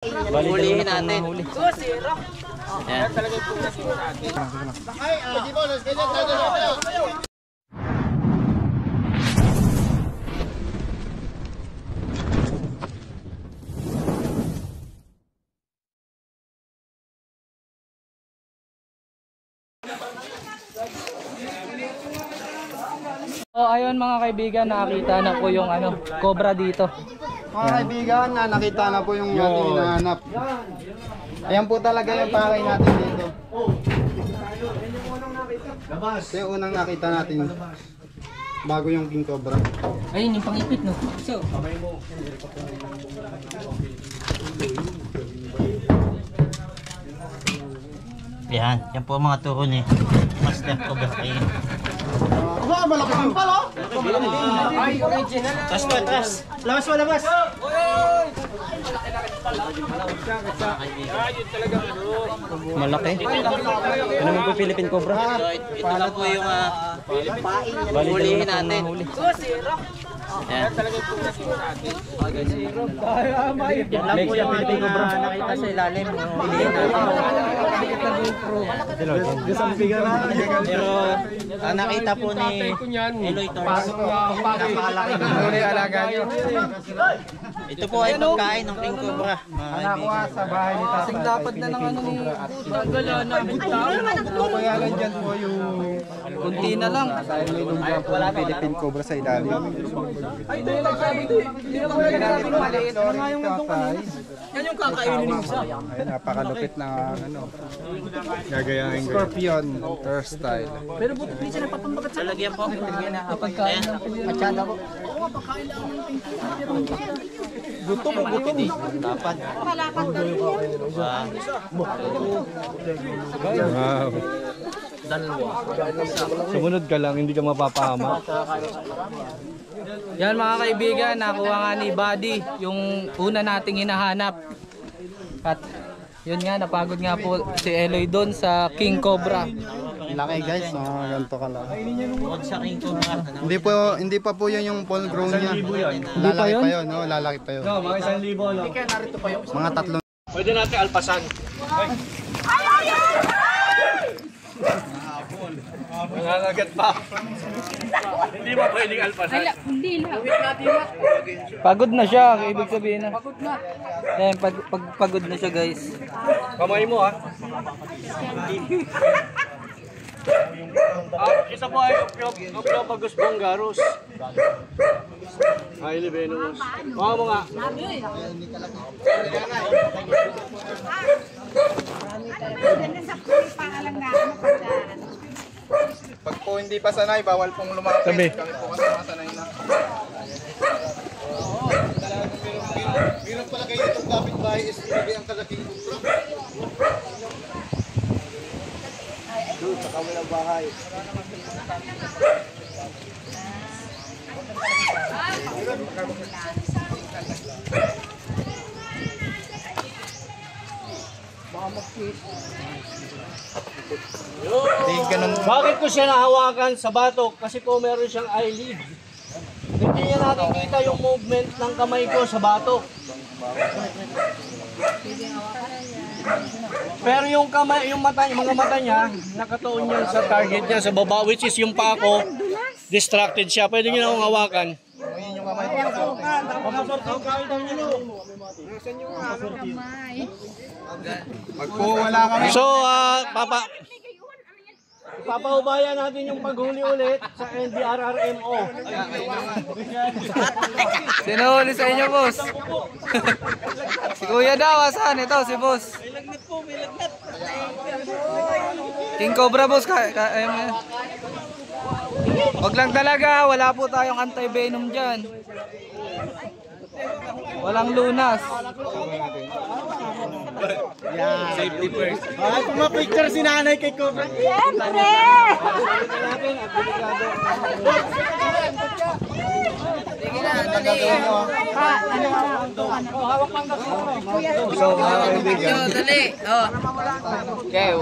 Hulihin natin. Ayan. Oh, ayun mga kaibigan, nakakita na po yung cobra dito. Mga kaibigan, nakita na po yung ating hinahanap. Ayan po talaga yung pakay natin dito. Ito yung unang nakita natin. Bago yung king cobra. Ayun yung pangipit, no? So, Yan po ang mga turo ni Master Cobra Kai. Malaki din pala! Tras mo, tras! Labas mo, labas! malaki. Ano naman po Philippine Cobra? Ito lang po yung hulihin natin. Ayan. Yan lang po yung nakita sa ilalim. Hulihin natin. Pero nakita po ni Eloy Torres. Napakalaki ng ito po ay pagkain ng king cobra. Nakuha sa bahay ni Tatay. Kasing dapat na ng ni Gala na. Kapayalan dyan po yung Kunti na lang. dahil may lumbra po ng Philippine Cobra sa ilalim. Ay, ito yung nagsabi ito. Hindi na pala natin maliit. Nga yung itong yan yung kakainin ng isa. Ay, napakalupit na gagayahin Scorpion Tour style. Pero buti hindi siya nagpapambagat sa Lalagyan po. pagkain ng Pilipinas. Gusto mo buti di. Dapat. Wow. Sumunod ka lang, hindi ka mapapahama. Yan mga kaibigan, nakuha nga ni Buddy yung una nating hinahanap. At yun nga, napagod nga po si Eloy doon sa King Cobra. Laki guys, ganito ka lang. Bukod sa king cobra. Hindi pa po yun yung full grown niya. Lalaki pa yun, no? Lalaki pa yun. Mga 1,000 no? Mga tatlong. Pwede natin alpasan. Nangangagat pa. Hindi ba pwedeng alpasan? Hindi lang. Pagod na siya, ibig sabihin na. Pagod na. Yan, pagod na siya guys. Kamay mo ha. Isa po ay Ophiophagus bungarus. Highly venomous. Mga mga. Pag po hindi pa sanay, bawal pong lumapit. Kami po kasi masanay na. Meron pala kayo itong kapitbahay is sabi ang kalaking cobra. Doon sa kawalang bahay. Bakit ko siya nahawakan sa batok? Kasi po meron siyang eyelid. Hindi niya nakikita yung movement ng kamay ko sa batok. Pero yung kamay, yung mga mata niya, nakatuon yan sa target niya sa baba, which is yung paa ko, distracted siya. Pwede niyo na akong hawakan. Pag po wala kami. So, papaubaya natin yung paghuli ulit sa NDRRMO. Sino huli sa inyo, boss? Si Kuya daw, asan? Ito, si boss. May lagnat po, may lagnat. King Cobra, boss. Wag lang talaga, wala po tayong anti-venom dyan. Walang lunas. Safety first. Ay, pumapicture si nanay kay Cobra. Siyempre! Dali. Okay.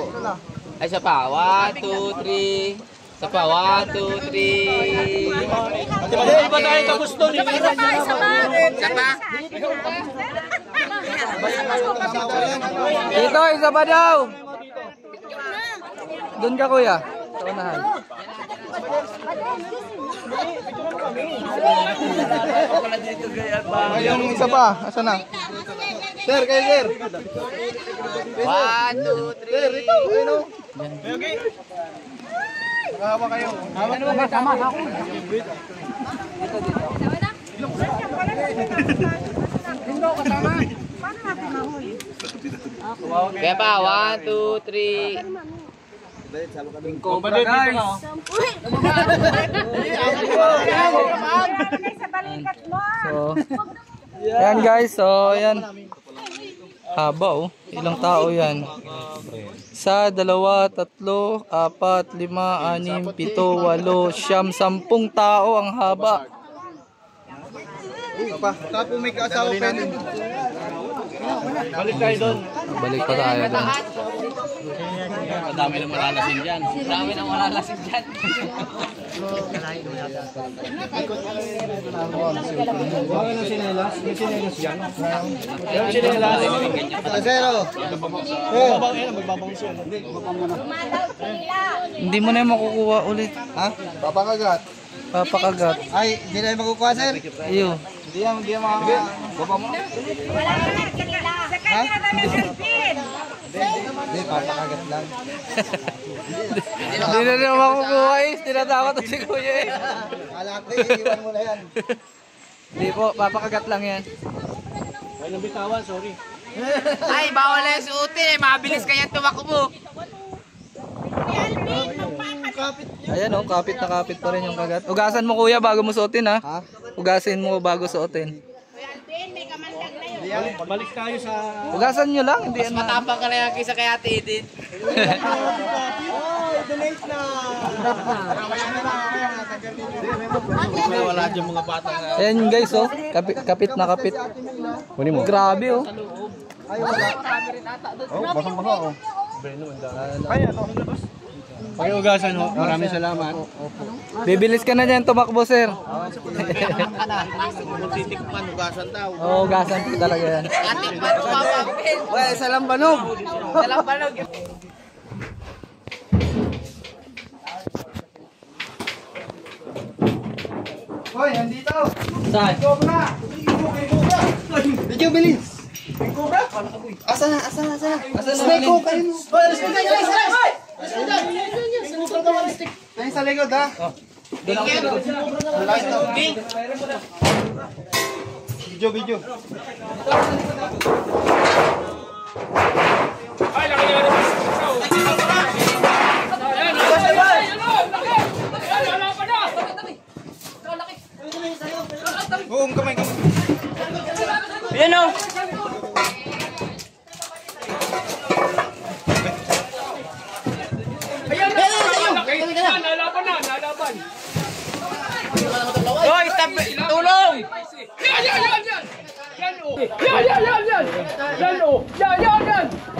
Ay, isa pa. 1, 2, 3. Isa pa. 1, 2, 3. Di ba tayo kagusto? Isa pa! Isa pa. Dito, isa pa daw. Doon ka kuya. Sa unahan. Yung isa pa, asa na? Sir, kayo sir. 1, 2, 3. Sir, ito, ayun o. Okay. Nakahawa kayo. Hawa naman, tama ako. Kaya pa, 1, 2, 3. Cobra guys. So, yan guys, so yan. Haba oh. Ilang tao yan? 1, 2, 3, 4, 5, 6, 7, 8, 9, 10, 10 tao ang haba. Tapo may kaasawa pa yun. Balik tayo doon. Balik pa tayo doon. Madami nang malalasin dyan. Madami nang malalasin dyan. Baka ng sinelas? May sinelas dyan. Yung sinelas. Zero. Magbabang siya. Hindi mo na yung makukuha ulit. Ha? Papakagat. Papakagat. Ay, hindi na yung makukuha sir? Iyo. Hindi yan mga... Baba mo? Hindi, papakagat lang. Hindi na rin makukuha eh. Tinatakot na si kuya eh. Kala ko iiwan mo na yan. Hindi po, papakagat lang yan. Ay, nabitawan, sorry. Ay, bawal na yung suotin eh. Mabilis kaya tumakbo. Ayan oh, kapit na kapit pa rin yung kagat. Ugasan mo kuya bago mo suotin ha. Ha? Ugasin mo bago suotin. Balik tayo sa... Ugasan nyo lang, hindi yan na. Matapang ka na yan kaysa kay Ate Edith. Donate na! Wala dyan mga bata na. Ayan guys oh, kapit na kapit. Grabe oh. Oh, basang-basa oh. Pakiugasan ho. Maraming salamat. Bibilis ka na dyan, tumakbo sir. Titikman, ugasan daw. Oo, ugasan po talaga yan. Atikman, tumapapin. Well, salam banog. Dalang banog. Hoy, nandito! Saan? Cobra! Medyo bilis! Cobra? Asa na? Snake ko kayo! Hoy, snake kayo! Ayun sa likod ha? Video. Buong kamay. Yan o. Nalaban. Hoy, tulong! Yan!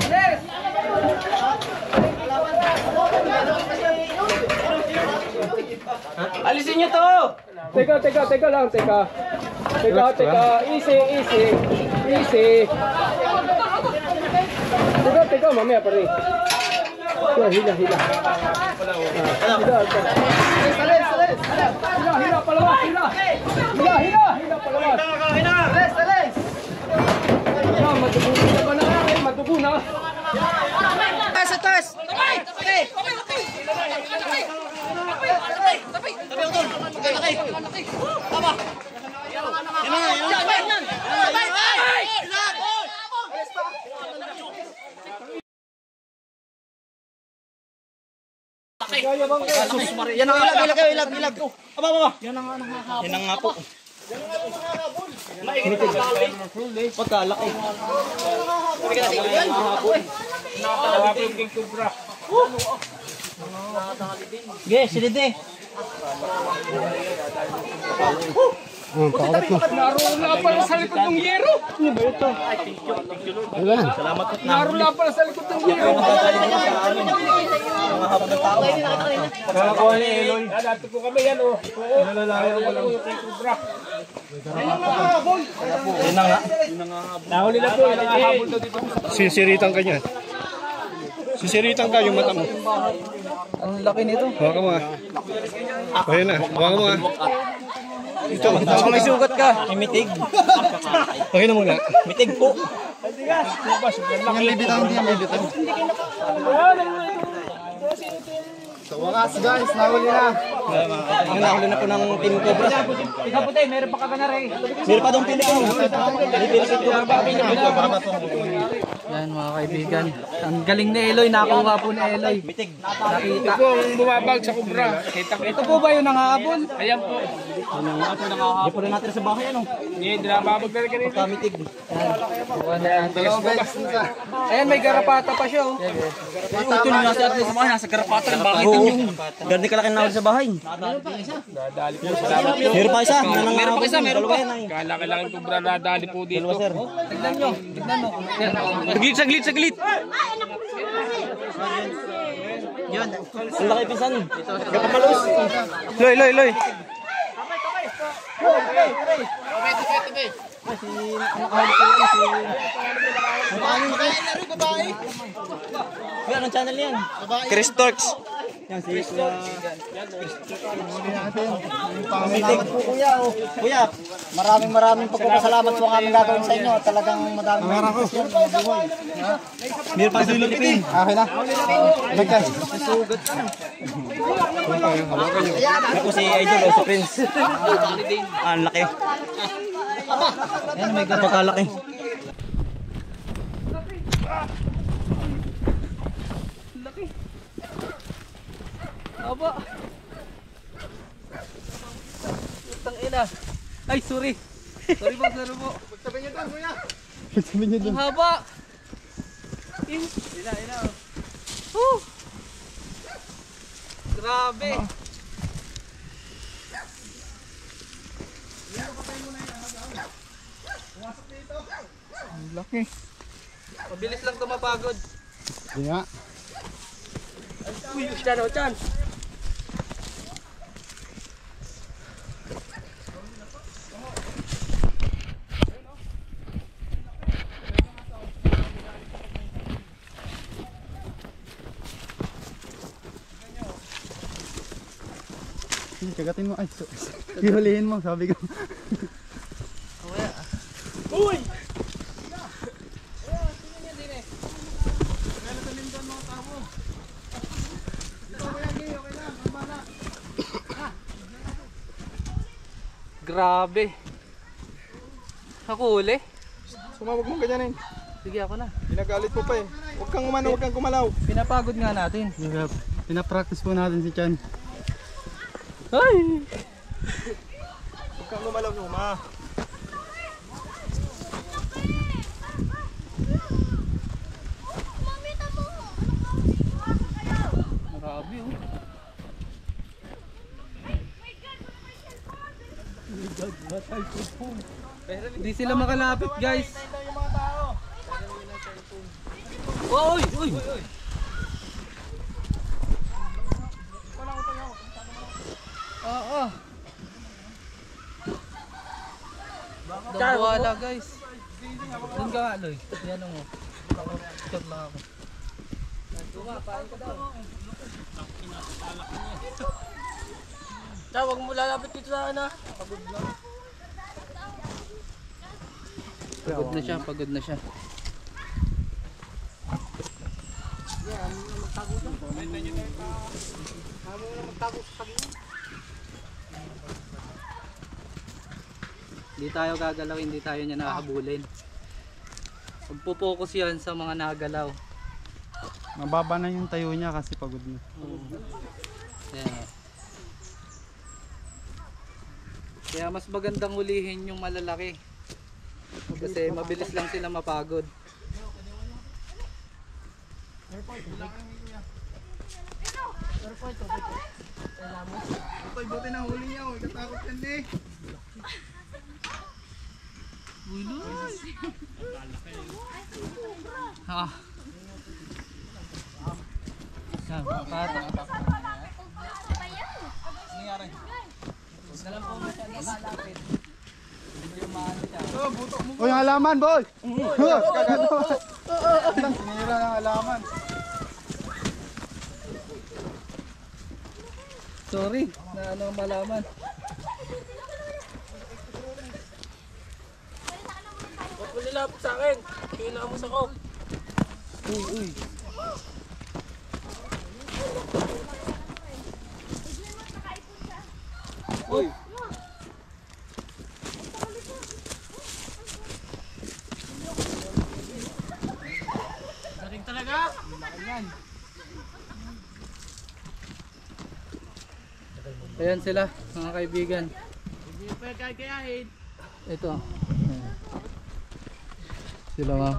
Yes! Alisin niyo to! Teka lang. Easy. Teka, mamaya pa rin. Hila. Hila, palawas. Matubo na. Taas! Yan ang ilag. Aba. Yan ang nga po. Pagkalaki. King Cobra. Sige, silid eh. Narula pala sa likod ng yero. Narula pala sa likod ng yero. Kakakuha ni Eloy. Dati ko kami yan oh. Nalalayan ko lang. Yun na nga. Nahuli na po. Nangahabol daw dito. Sisiritan ka niya. Sisiritan ka yung mata mo. Ang laki nito. Hawakan mo nga. Ayan na, hawakan mo nga. Ito, Baka may sugat ka. Mitig. okay na muna. Mitig po. Yung libitan, hindi yung libitan. So wakas guys, nahuli na. Ang nahuli na po ng Team Cobra. Ikaw puti, meron pa ka na rin. Meron pa doon Pilipino. Yan mga kaibigan. Ang galing ni Eloy. Nakuha po ni Eloy. Mitig. Nakita. Ito po ang bumabag sa kubra. Ito po ba yung nangahabol? Ayan po. Hindi po rin natin sa bahay ano. Hindi na babag na rin kanina. Kamitig. Kuha na natin. Ayan, may garapata pa siya. Oh. Ito yung nasa atin sa bahay. Nasa karapatan ng bakit yung ganda kalaki na sa bahay. Meron pa isa. Meron pa isa. Meron pa. Kalaki-laki kubra na dali po dito. Tignan nyo. Tignan mo. Saglit. Yun. Ang laki pisan. Kapapalos. Loy. Kuya, anong channel yan? Chris Talks. Yan si Pamitig po kuya. Oh. Kuya, maraming pagpapasalamat po ang aming gagawin sa inyo. Talagang madaming benepisyo ng buhay. Meron pa sa Philippines. Okay na. Bagkas. Yan po si Idol o si Prince. Ang laki. Ayan, may garapata. Napakalaki. Aba. Utang ina. Ay, sorry. Sorry po. Sabi niyo Ang dun. haba. Ina. Woo. Grabe. Ang laki. Mabilis lang tumapagod. Hindi nga. Uy, chan. Kagatin mo. Ay, hihulihin mo, sabi ko. Uy! Grabe. Ako uli. Sumabog mo ganyan eh. Sige, ako na. Pinagalit mo pa eh. Huwag kang umano, huwag kang kumalaw. Pinapagod nga natin. Pinapractice po natin si Chan. Ay! Huwag kang kumalaw numa. Grabe oh. Hindi sila makalapit guys. Uy! Oo. Wala guys. Doon ka nga, Loy. Yan mo. Shot lang ako. Tawag mo lalapit dito sa ana. Pagod na siya. Hindi tayo gagalaw, hindi tayo niya nakahabulin. Magpo-focus yan sa mga nagalaw. Mababa na yung tayo niya kasi pagod na. Ayan. Kaya mas magandang hulihin yung malalaki. Kasi mabilis lang sila mapagod. Utoy, buti na huli niya. Huwag katakot yan eh. Ah. Yan, pato. O yung halaman, boy! Kagano. Sinira ng halaman. Sorry, na ano malaman. Huwag mo nilapit sa akin. Kinamos ako. Uy. Galing talaga. Ayan sila, mga kaibigan. Hindi pa kakayahin. Ito. Ayan. Sila ma'am.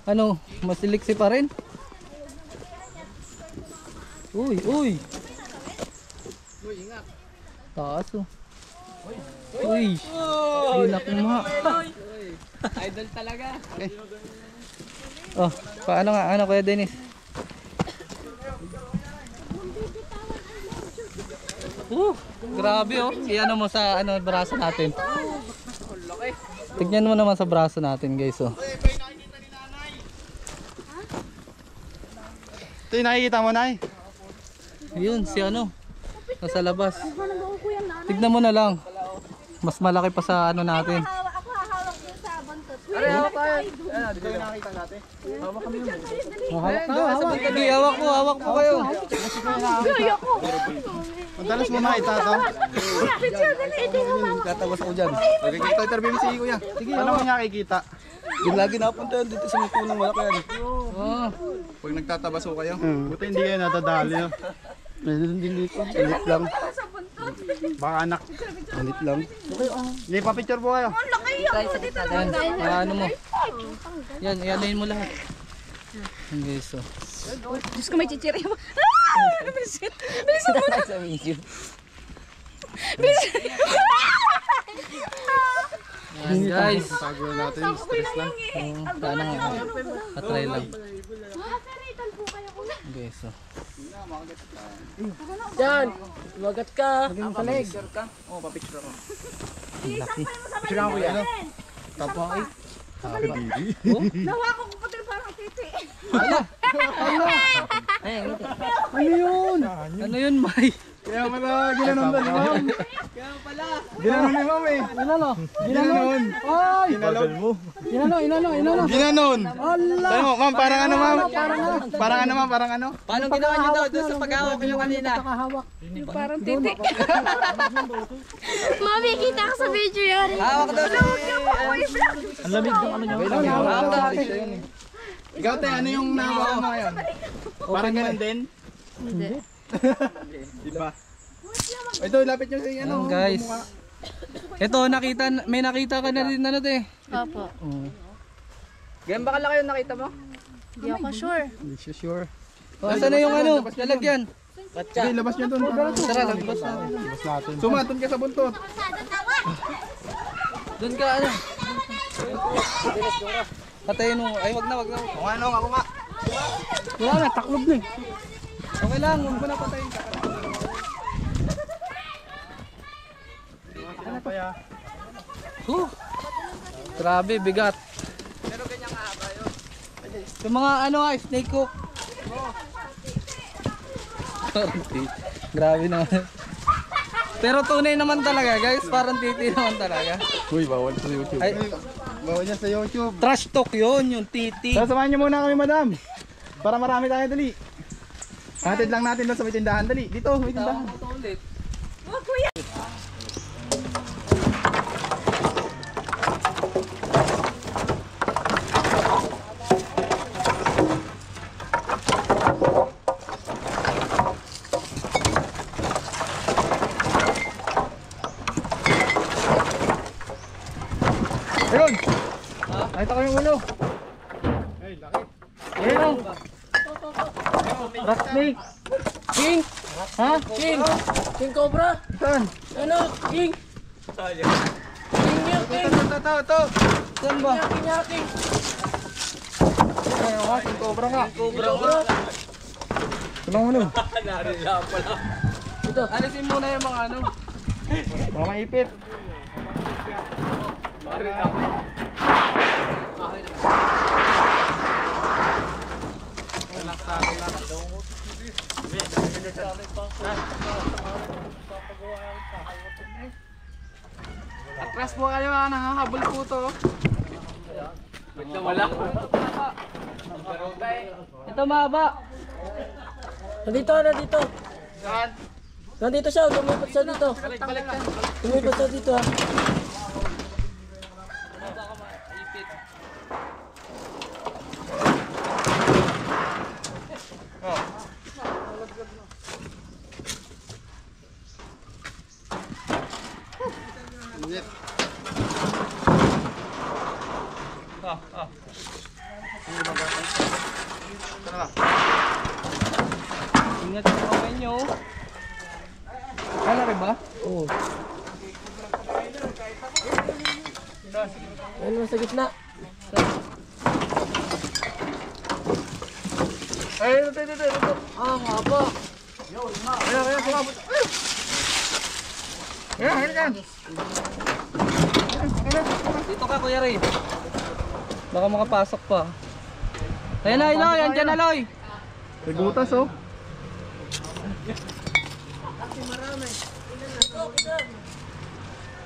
Ano, masiliksi pa rin? Uy. Taas oh. Uy. Inak mo. Idol talaga. Oh, paano nga? Ano Kuya Dennis? Grabe oh. Iano mo sa ano braso natin. Tignan mo naman sa braso natin, guys oh. Ito yung nakikita mo, Nay. Yun, si ano. Nasa labas. Tignan mo na lang. Mas malaki pa sa ano natin. Ako hahawak din sa buntot. Ito yung nakikita natin. Hawak na. Sige, hawak po kayo. Madalas mo nakita to. Picture, dali. Ito yung mama. Tatawas ako dyan. Ito interview mo si Kuya. Ano mo nakikita? Yung lagi napunta yan dito sa may punong malaki yan. Oh. Pag nagtatabaso kayo. Buti hindi kayo natadali. No? Meron din dito. Init lang. Baka anak. Init lang. Hindi pa picture po kayo. Yan, ano mo. Yan, ianayin mo lahat. Yan guys oh. Diyos ko, may chichiri mo. Bilisan mo na. Yan guys. Tago natin. Stress lang. Paano nga. Patry lang. Guys oh. Diyan. Lumagat ka. Ang palig. Oo, papicture ako. Laki. Picture ako kuya. Tapos ay. Nawa ko pati parang titi. Ano yun, May? Kaya pala ginanon doon, ma'am. Ginanon ni ma'am eh. Ginanon. Ay! Ginanon. Ginanon. Sabi mo, ma'am, parang ano ma'am? Parang ano ma'am? Parang ano? Paano ginawa niyo daw doon sa paghawak niyo kanina? Parang titi. Mami, kita ka sa video yan. Hawak daw si... Ang lamig ng ano niya. Hawak daw. Ikaw te, ano yung nahawakan mo ngayon? Parang ganun din? Hindi. Diba? Ito, lapit nyo sa ano. Yan guys. Ito, may nakita ka na rin ano te. Opo. Ganyan ba kalaki yung nakita mo? Hindi ako sure. Hindi siya sure. Nasaan na yung ano? Lalagyan. Sige, labas nyo doon. Tara, lagpas na. Labas natin. Sumaton ka sa buntot. Doon ka ano? Patayin mo. Ay, wag na. Kung ano, ako nga. Wala na, taklob na eh. Okay lang, huwag mo na patayin. Grabe, bigat. Pero ganyan kahaba yun. Yung mga ano nga, snake hook. Grabe naman. Pero tunay naman talaga guys, parang titi naman talaga. Uy, bawal sa YouTube. Ay, Bawal yan sa YouTube. trash talk yun, yung titi. Sasamahan nyo muna kami, madam. Para marami tayo, dali. Hatid lang natin doon sa may tindahan, dali. Dito, may tindahan. Ayun! Nakita ko yung ulo. Ayun. Rat snake. King. Ha? King. King cobra. Saan? Ano? King. King yan, King. Ito. Saan ba? King yan, King. Ayun ka, king cobra nga. Cobra. Tulong mo nun. Narila pala. Ito. Alisin muna yung mga ano. Baka maipit. Atras po kayo ha, nangahabol po to. Wala. Ito mahaba. Nandito. Saan? Nandito siya. Lumipat siya dito. Balik ka. Lumipat siya dito ha. Ingat sa kamay nyo. Kala rin ba? Oo. Ano sa gitna? Ay, ito. Ah, nga ba? Kaya, sumabot. Ayan. Dito ka, Kuya Ray. Baka makapasok pa. Ayan na, Aloy. Andyan, Aloy. May gutas oh.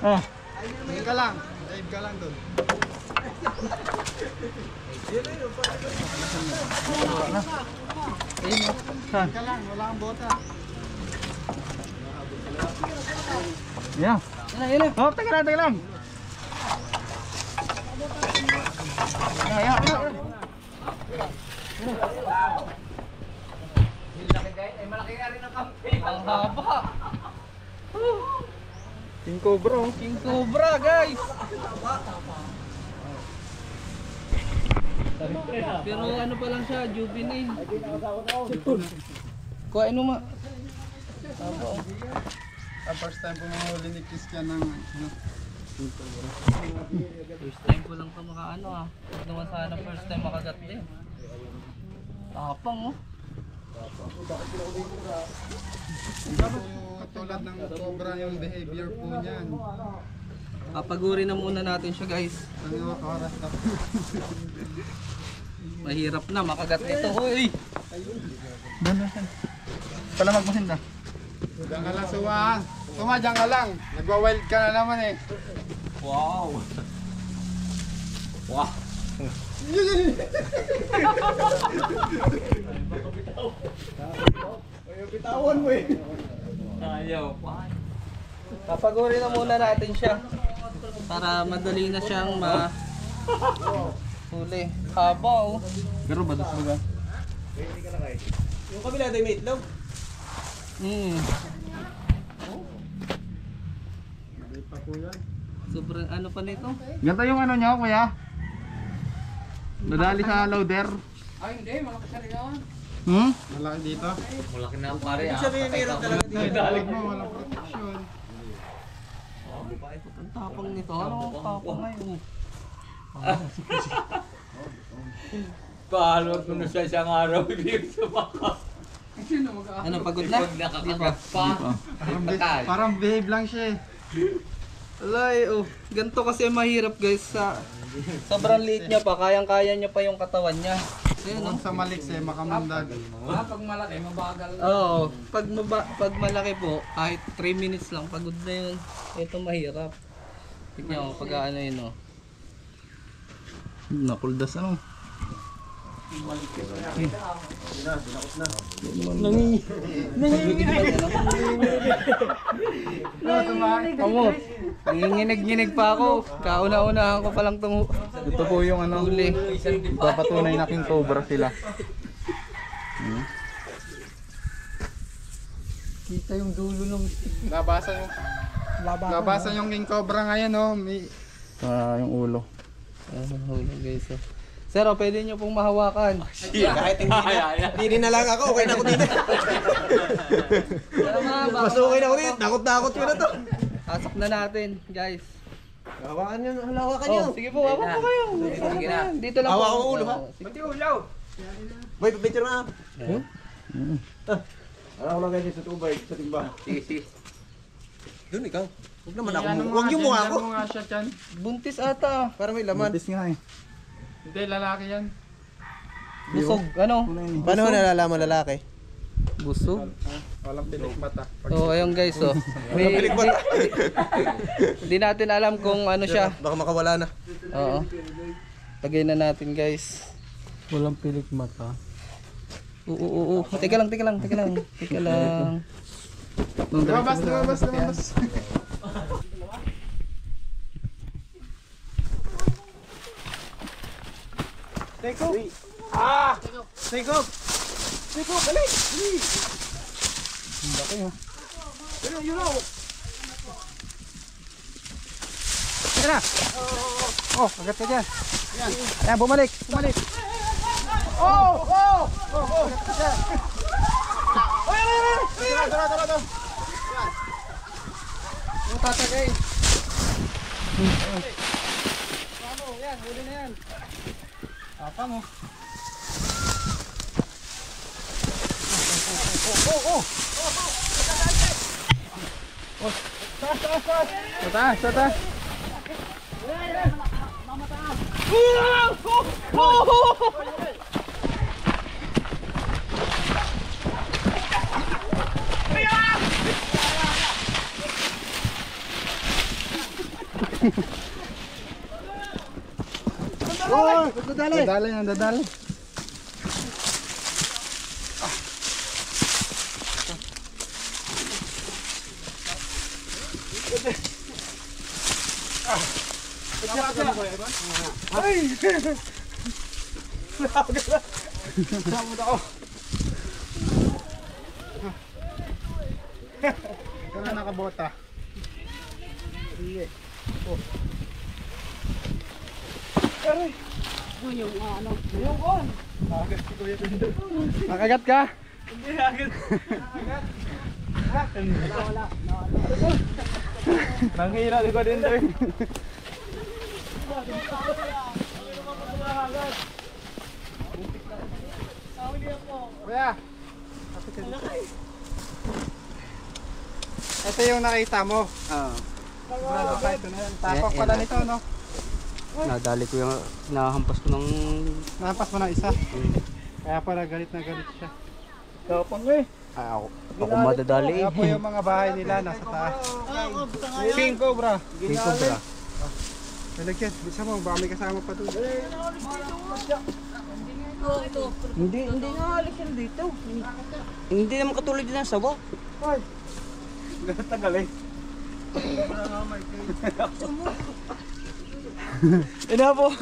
Ah. Live ka lang doon. Saan? Ka lang, wala kang bota. Yeah. Ayan na. Oh, teka lang. Yeah. Ang haba. King Cobra oh. King Cobra, guys. Pero ano pa lang siya, juvenile. Kuha ano ma. First time po mahuli ni Christian ng First time ko lang pa makaano ah. Huwag naman sana first time makagat din. Tapang oh. tulad ng cobra yung behavior po niyan. Papaguri na muna natin siya, guys. Ano oras na po? Mahirap na makagat nito. Hoy. Palamag mo sinda. Diyan ka lang suwa. Suma, diyan ka lang. Nagwa-wild ka na naman eh. Wow. Wow. Bitawan mo eh. Ayaw. Papaguri na muna natin siya. Para madali na siyang huli. Haba oh. Pero badas baga. Yung kabila tayo may itlog. Sobrang ano pa nito? Ganito yung ano niya, kuya. Nadali sa loader. Ay hindi, malaki siya rin yun. Malaki dito. Malaki na ang pare ah. Sabihin meron talaga dito. Dalig mo, walang protection. Ang tapang nito. Ano ang tapang ngayon? Pahalot mo na siya isang araw. Ibig sumakas. Ano, pagod na? Nakakagat pa. Parang behave lang siya eh. Alay, oh. Ganito kasi mahirap guys sa sobrang liit niya pa, kayang-kaya niya pa yung katawan niya. Ayun, Kung sa maliks eh, makamandag. pag malaki, mabagal. Oo, pag malaki po, kahit 3 minutes lang, pagod na yun. Ito mahirap. Tignan mo, pag ano yun, oh. Nakuldas ano? Kamot, nanginginig-nginig pa ako. Kauna-unahan ko palang itong Ito po yung ano, huli. papatunay na king cobra sila. Kita yung dulo ng Labasan yung king cobra ngayon oh, may yung ulo. huli guys. Oh. Sir, pwede nyo pong mahawakan. Kahit hindi na lang ako, okay na ako dito. Mas okay na ako dito. Takot-takot ko na to. Pasok na natin, guys. Hawakan nyo, hawakan nyo. Sige po, hawak po kayo. Dito lang po. Hawak ang ulo, ha? Pati ulaw. Boy, pipicture na. Ano lang ganyan sa tubay, sa timba. Sige. Doon ikaw. Huwag naman ako. Huwag yung mukha ko. Mga siya dyan. Buntis ata. Para may laman. Hindi, lalaki yan. Busog, ano? Paano ko nalalaman lalaki? Busog. Walang pilik mata. So, ayun guys, oh. Hindi natin alam kung ano siya. Baka makawala na. Oo. Lagay na natin, guys. Walang pilik mata. Oo. Teka lang. Lumabas. Take off! Take off! Take off! Dali! Laki ha. Yun o! Sige na! Oh, agad ka dyan. Ayan, bumalik! Oh! Agad ka dyan. Tara! Yung tatagay. Yan, huli na yan. Tapang oh. Taas. Dadali. Kaya nakabota. Nakagat ka? Hindi agad. Wala. Nanghihina ko din doon. Kuya. Ito yung nakita mo. Tapak pala nito, no? Nadali ko yung nahampas ko ng... Nahampas mo ng isa. Kaya pala galit na galit siya. Tapang Ako madadali Kaya po yung mga bahay nila nasa taas. King Cobra. Nalagyan, bisa mo, baka may kasama pa doon. Hindi nga alis yan dito. Hindi naman katulad din ng sawa. Ganun tagal eh. Ina po.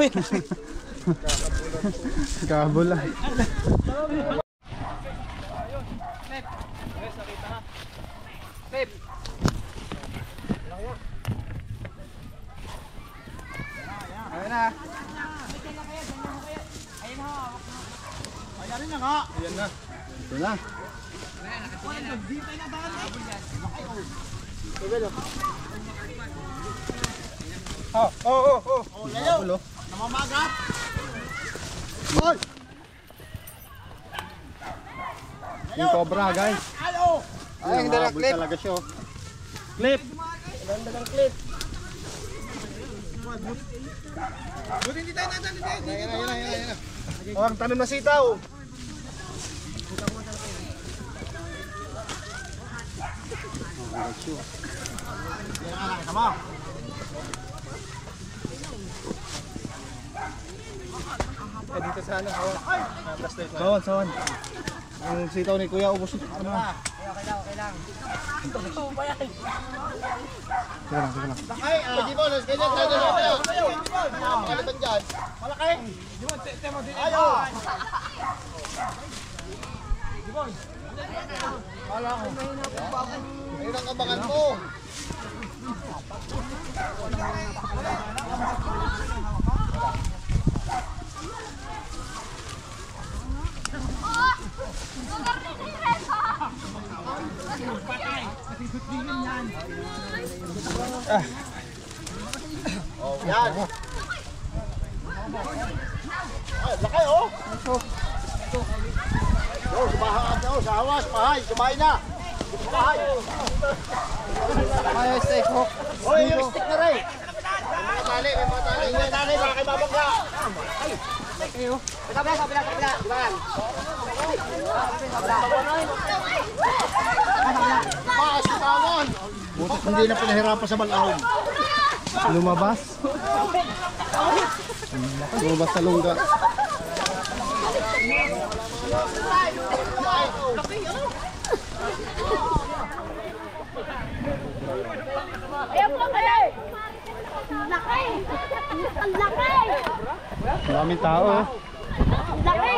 Kabula. Ayun na. Ayan na nga. Ayan na. Ito na. Oh, layo. Namamagat. Hoy. Yung cobra, guys. Ay, hindi na clip. Talaga siya. Clip. Ganda ng clip. Buti hindi tayo natin. Ayan na. Oh, ang tanim na sitaw. Dito sana hawak. Sawan. Ang sitaw ni Kuya ubos. Ano? Okay lang. Sige lang. Ay, Jibon, ganyan tayo. Malaki. Malaki. Jibon, temo din. Ayo. Jibon. Wala ko. Ayun ang abangan mo. Yan. Ay, laki oh. Yo, sumahan na oh, sa hawas, pahay, sumahay na. Pahay. Ay, steak hook. Oy, yung stick na rin. May mga tali, baka kayo babangga. Kabila. Bakas yung tawon. Butik hindi na pinahirapan sa balahon. Lumabas? Lumabas sa lungga. Ayan po, kalay! Laki! Ang laki! Maraming tao. Laki!